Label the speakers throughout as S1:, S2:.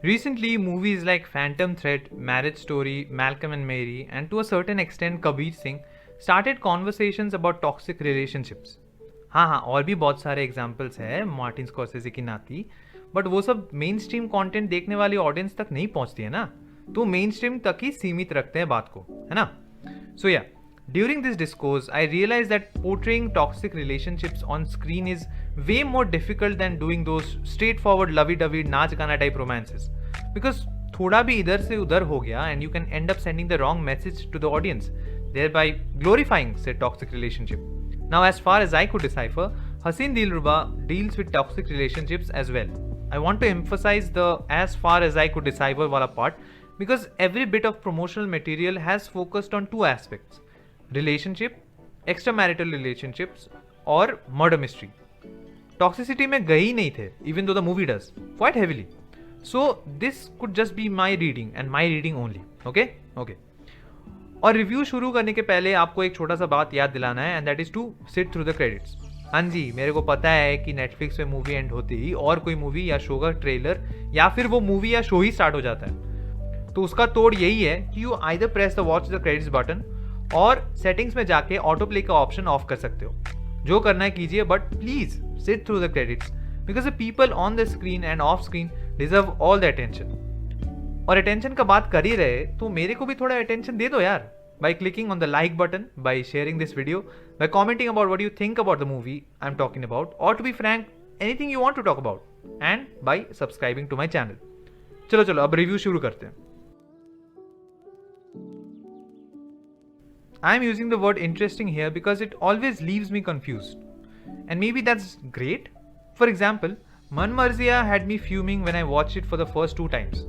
S1: Recently, movies like Phantom Thread, Marriage Story, Malcolm and Mary, and to a certain extent Kabir Singh started conversations about toxic relationships. हाँ हाँ, और भी बहुत सारे examples हैं Martin Scorsese की नाती, बट वो सब मेन स्ट्रीम कॉन्टेंट देखने वाली ऑडियंस तक नहीं पहुंचती है ना, तो मेन स्ट्रीम तक ही सीमित रखते हैं बात को, है ना. सो या, during this discourse, I realized that portraying toxic relationships on screen is way more difficult than doing those straightforward lovey-dovey naach gana type romances. Because thoda bhi idhar se udhar ho gaya and you can end up sending the wrong message to the audience, thereby glorifying said toxic relationship. Now, as far as I could decipher, Haseen Dilruba deals with toxic relationships as well. I want to emphasize the as far as I could decipher wala part because every bit of promotional material has focused on two aspects: relationship, extramarital relationships और murder mystery. Toxicity में गए ही नहीं थे, even though the movie does quite heavily. So this could just be my reading and my reading only. Okay okay. और review शुरू करने के पहले आपको एक छोटा सा बात याद दिलाना है, and that is to sit through the credits. हाँ जी, मेरे को पता है कि नेटफ्लिक्स पे मूवी एंड होते ही और कोई मूवी या शो का ट्रेलर या फिर वो मूवी या शो ही स्टार्ट हो जाता है. तो उसका तोड़ यही है कि you either press the watch the credits button और सेटिंग्स में जाके ऑटो प्ले का ऑप्शन ऑफ कर सकते हो. जो करना है कीजिए, but please sit through the credits because the people on the screen end of screen deserve all the attention. और अटेंशन का बात कर ही रहे तो मेरे को भी थोड़ा अटेंशन दे दो यार, by clicking on the like button, by sharing this video, by commenting about what you think about the movie I'm talking about, or to be frank, anything you want to talk about, and by subscribing to my channel. चलो चलो अब review शुरू करते हैं. I'm using the word interesting here because it always leaves me confused. And maybe that's great. For example, Man Marziya had me fuming when I watched it for the first 2 times.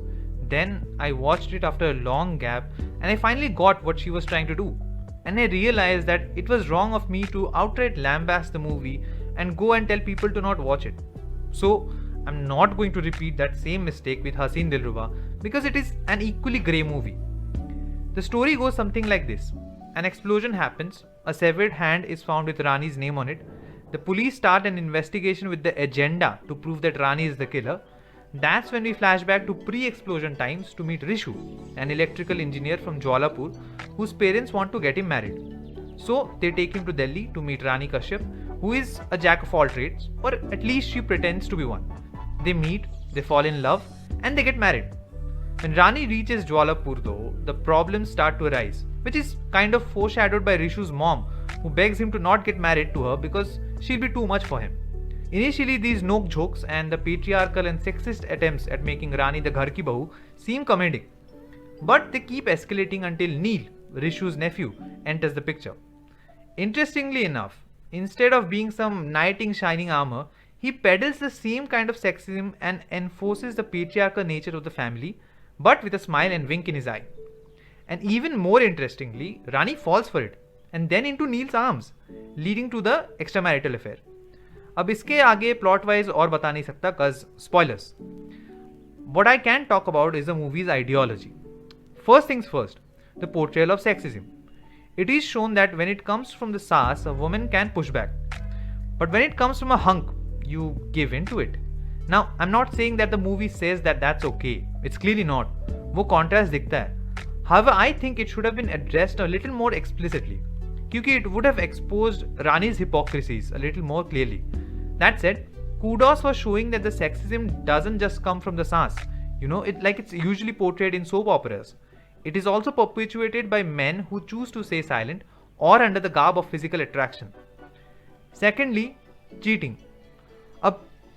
S1: Then I watched it after a long gap and I finally got what she was trying to do. And I realized that it was wrong of me to outright lambast the movie and go and tell people to not watch it. So I'm not going to repeat that same mistake with Haseen Dilruba because it is an equally grey movie. The story goes something like this. An explosion happens, a severed hand is found with Rani's name on it. The police start an investigation with the agenda to prove that Rani is the killer. That's when we flash back to pre-explosion times to meet Rishu, an electrical engineer from Jwalapur, whose parents want to get him married. So they take him to Delhi to meet Rani Kashyap, who is a jack of all trades, or at least she pretends to be one. They meet, they fall in love, and they get married. When Rani reaches Jwalapur though, the problems start to arise, which is kind of foreshadowed by Rishu's mom, who begs him to not get married to her because she'll be too much for him. Initially, these noke jokes and the patriarchal and sexist attempts at making Rani the ghar ki bahu seem comedic, but they keep escalating until Neil, Rishu's nephew, enters the picture. Interestingly enough, instead of being some knight in shining armor, he peddles the same kind of sexism and enforces the patriarchal nature of the family, but with a smile and wink in his eye. And even more interestingly, Rani falls for it and then into Neil's arms, leading to the extramarital affair. अब इसके आगे plot wise और बता नहीं सकता cause spoilers. What I can talk about is the movie's ideology. First things first, the portrayal of sexism. It is shown that when it comes from the sass, a woman can push back. But when it comes from a hunk, you give in to it. Now, I'm not saying that the movie says that that's okay. It's clearly not. वो contrast दिखता है. However, I think it should have been addressed a little more explicitly, क्योंकि it would have exposed Rani's hypocrisies a little more clearly. That said, kudos for showing that the sexism doesn't just come from the sass. You know, it's usually portrayed in soap operas. It is also perpetuated by men who choose to stay silent or under the garb of physical attraction. Secondly, cheating.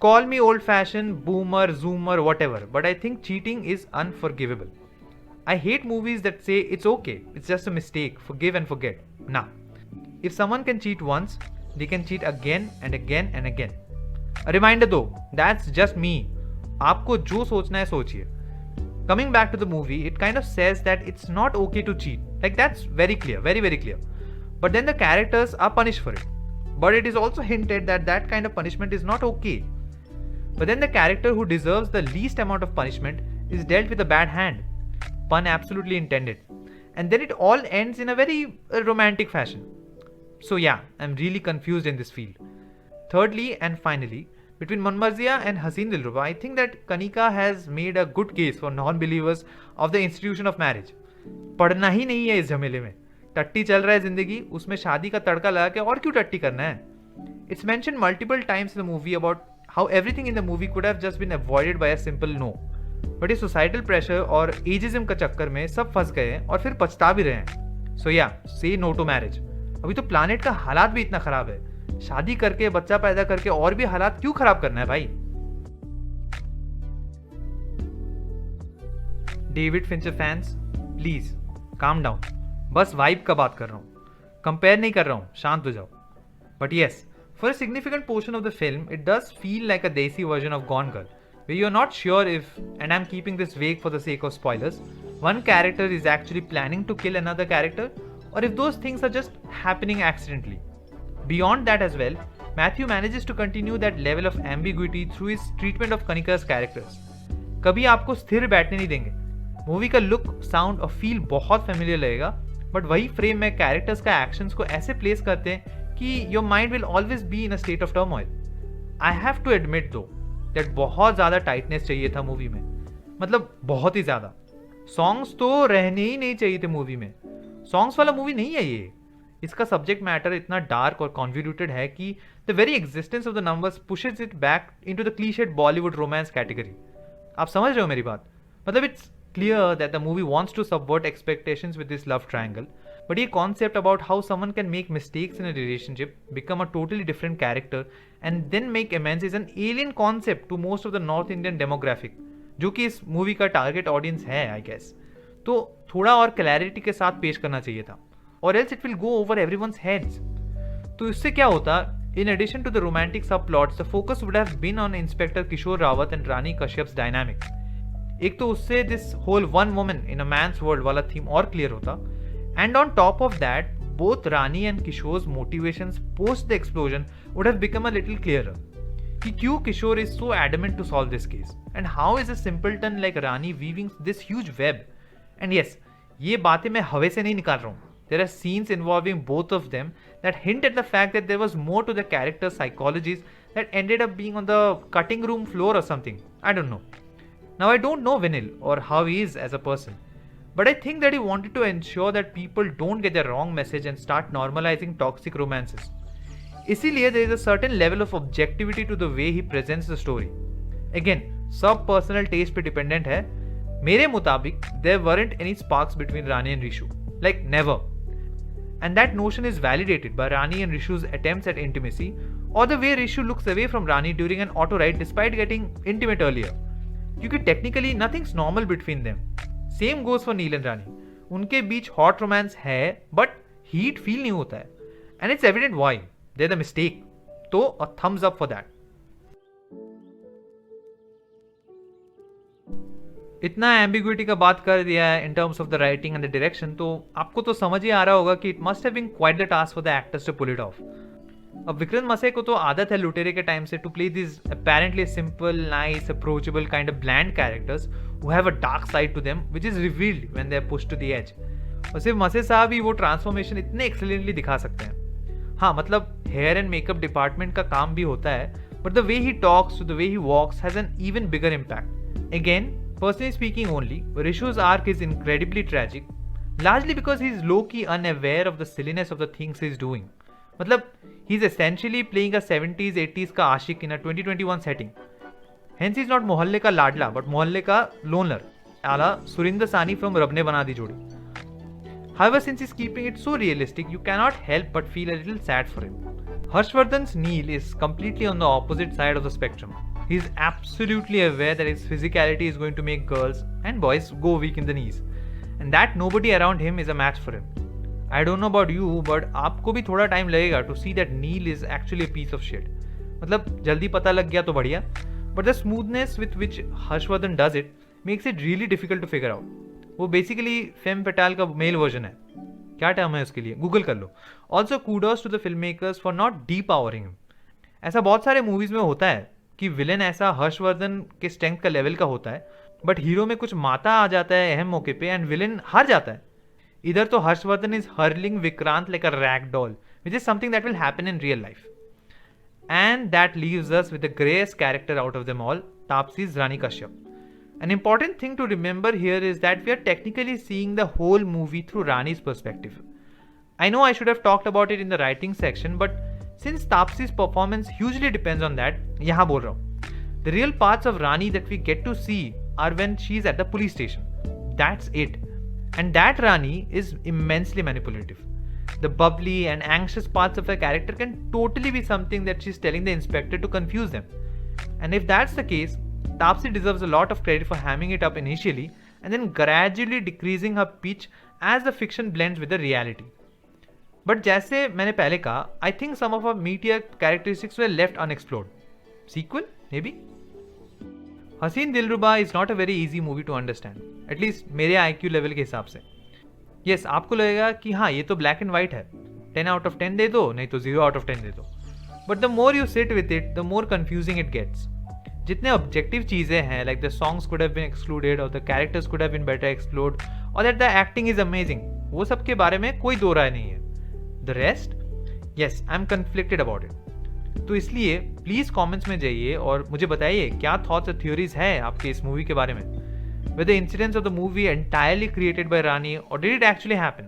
S1: Call me old-fashioned, boomer, zoomer, whatever, but I think cheating is unforgivable. I hate movies that say it's okay, it's just a mistake, forgive and forget. Nah. If someone can cheat once, they can cheat again and again and again. A reminder though, that's just me. आपको जो सोचना है सोचिए. Coming back to the movie, it kind of says that it's not okay to cheat. Like that's very clear, very very clear. But then the characters are punished for it. But it is also hinted that that kind of punishment is not okay. But then the character who deserves the least amount of punishment is dealt with a bad hand. Pun absolutely intended. And then it all ends in a very romantic fashion. So yeah, I'm really confused in this field. Thirdly and finally, Between Manmarzia and Haseen Dilruba, I think that Kanika has made a good case for non-believers of the institution of marriage. पढ़ना ही नहीं है इस झमेले में, टट्टी चल रहा है जिंदगी, उसमें शादी का तड़का लगा के और क्यों टट्टी करना है? It's mentioned multiple times in the movie about how everything in the movie could have just been avoided by a simple no. But ये societal pressure और ageism का चक्कर में सब फंस गए हैं और फिर पछता भी रहे हैं. So yeah, say no to marriage. अभी तो प्लानेट का हालात भी इतना खराब है, शादी करके बच्चा पैदा करके और भी हालात क्यों खराब करना है भाई? David Fincher fans, please calm down. बस वाइब का बात कर रहा हूँ, कंपेयर नहीं कर रहा हूँ, शांत हो जाओ. But yes, for a significant portion of the film it does feel like a desi version of Gone Girl, where you're not sure if, and I'm keeping this vague for the sake of spoilers, one character is actually planning to kill another character, or if those things are just happening accidentally. Beyond that as well, Matthew manages to continue that level of ambiguity through his treatment of Kanika's characters. कभी आपको स्थिर बैठने नहीं देंगे. Movie का look, sound और feel बहुत familiar लगेगा, बट वही फ्रेम में कैरेक्टर्स का एक्शंस को ऐसे प्लेस करते हैं कि your mind will always be in a state of turmoil. I have to admit though that बहुत ज़्यादा टाइटनेस चाहिए था मूवी में, मतलब बहुत ही ज़्यादा. सॉन्ग्स तो रहने ही नहीं चाहिए थे मूवी में. सॉन्ग्स वाला मूवी नहीं है ये. इसका सब्जेक्ट मैटर इतना डार्क और कॉन्वोल्यूटेड है कि the very existence of the numbers pushes it back into the clichéd Bollywood romance category. आप समझ रहे हो मेरी बात? मतलब it's clear that the movie wants to subvert expectations with this love triangle, but ये concept about how someone can make mistakes in a relationship, become a totally different character and then make amends is an alien concept to most of the north Indian demographic, जो कि इस movie का target audience है I guess. तो थोड़ा और clarity के साथ पेश करना चाहिए था, or else it will go over everyone's heads. तो इससे क्या होता? In addition to the romantic subplots, the focus would have been on Inspector Kishore Rawat and Rani Kashyap's dynamic. एक तो उससे this whole one woman in a man's world वाला theme और clear होता, and on top of that, both Rani and Kishore's motivations post the explosion would have become a little clearer. कि क्यों Kishore is so adamant to solve this case, and how is a simpleton like Rani weaving this huge web? And yes, ये बातें मैं हवा से नहीं निकाल रहा हूँ. There are scenes involving both of them that hint at the fact that there was more to the characters' psychologies that ended up being on the cutting room floor or something. I don't know. Now I don't know Vinil or how he is as a person, but I think that he wanted to ensure that people don't get the wrong message and start normalizing toxic romances. इसीलिए there is a certain level of objectivity to the way he presents the story. Again, सब personal taste पे dependent है. मेरे मुताबिक there weren't any sparks between Rani and Rishu, like never. And that notion is validated by Rani and Rishu's attempts at intimacy, or the way Rishu looks away from Rani during an auto ride despite getting intimate earlier. क्योंकि technically nothing's normal between them. Same goes for Neil and Rani. उनके बीच hot romance है, but heat feel नहीं होता है. And it's evident why. They're the mistake. तो a thumbs up for that. इतना ambiguity का बात कर दिया है in terms of the writing and the direction, तो आपको तो समझ ही आ रहा होगा कि it must have been quite the task for the actors to pull it off. अब विक्रांत मसे को तो आदत है लुटेरे के टाइम से to play this apparently simple, nice, approachable kind of bland characters who have a dark side to them which is revealed when they are pushed to the edge. और सिर्फ मसे साहब ही वो ट्रांसफॉर्मेशन इतने एक्सेलेंटली दिखा सकते हैं. हाँ, मतलब हेयर एंड मेकअप डिपार्टमेंट का काम भी होता है, but the way he talks, the way he walks has an even bigger impact. Again, personally speaking only, Rishu's arc is incredibly tragic, largely because he's low-key unaware of the silliness of the things he's doing. मतलब, he's essentially playing a 70s, 80s का आशिक in a 2021 setting. Hence he's not मोहल्ले का लाडला, but मोहल्ले का loner, आला सुरिंदर सानी from रब ने बना दी जोड़ी. However, since he's keeping it so realistic, you cannot help but feel a little sad for him. Harshvardhan's Neil is completely on the opposite side of the spectrum. He is absolutely aware that his physicality is going to make girls and boys go weak in the knees, and that nobody around him is a match for him. I don't know about you, but आपको भी थोड़ा time लगेगा to see that Neil is actually a piece of shit. मतलब जल्दी पता लग गया तो बढ़िया, but the smoothness with which Harshvardhan does it makes it really difficult to figure out. वो basically femme fatale का मेल वर्जन है. क्या टर्म है उसके लिए? गूगल कर लो. Also kudos to the filmmakers for not depowering him. ऐसा बहुत सारे मूवीज में होता है कि विलेन ऐसा हर्षवर्धन के स्ट्रेंथ का लेवल का होता है, बट हीरो में कुछ माता आ जाता है अहम मौके पे एंड विलेन हार जाता है. इधर तो Harshvardhan is hurling Vikrant like a rag doll, which is something that will happen in real life. And that leaves us with the greyest character out of them all, Taapsee's Rani Kashyap. An important thing to remember here is that we are technically seeing the whole movie through Rani's perspective. I know I should have talked about it in the writing section, but since Taapsee's performance hugely depends on that, यहाँ बोल रहा हूँ. The real parts of Rani that we get to see are when she's at the police station. That's it. And that Rani is immensely manipulative. The bubbly and anxious parts of her character can totally be something that she's telling the inspector to confuse them. And if that's the case, Taapsee deserves a lot of credit for hamming it up initially and then gradually decreasing her pitch as the fiction blends with the reality. But जैसे मैंने पहले कहा, I think some of her meatier characteristics were left unexplored. Sequel? Maybe? Haseen Dilruba is not a very easy movie to understand. At least मेरे IQ level के हिसाब से. Yes, आपको लगेगा कि हाँ ये तो black and white है. 10 out of 10 दे दो, नहीं तो 0 out of 10 दे दो. But the more you sit with it, the more confusing it gets. जितने ऑब्जेक्टिव चीज़ें हैं, like the songs could have been excluded or the characters could have been better explored or that the acting is amazing, वो सब के बारे में कोई दो राय नहीं है. The rest, yes, I'm conflicted about it. तो इसलिए प्लीज कमेंट्स में जाइए और मुझे बताइए क्या थॉट्स और थ्योरीज हैं आपके इस मूवी के बारे में. Were the incidents of the movie entirely created by Rani or did it actually happen?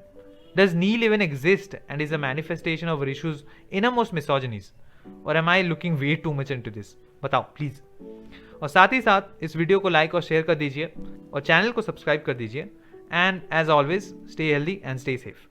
S1: Does Neil even exist and is a manifestation of Rishu's innermost misogynies? Or am I looking way too much into this? बताओ please. और साथ ही साथ इस video को like और share कर दीजिए और चैनल को सब्सक्राइब कर दीजिए. And as always stay healthy and stay safe.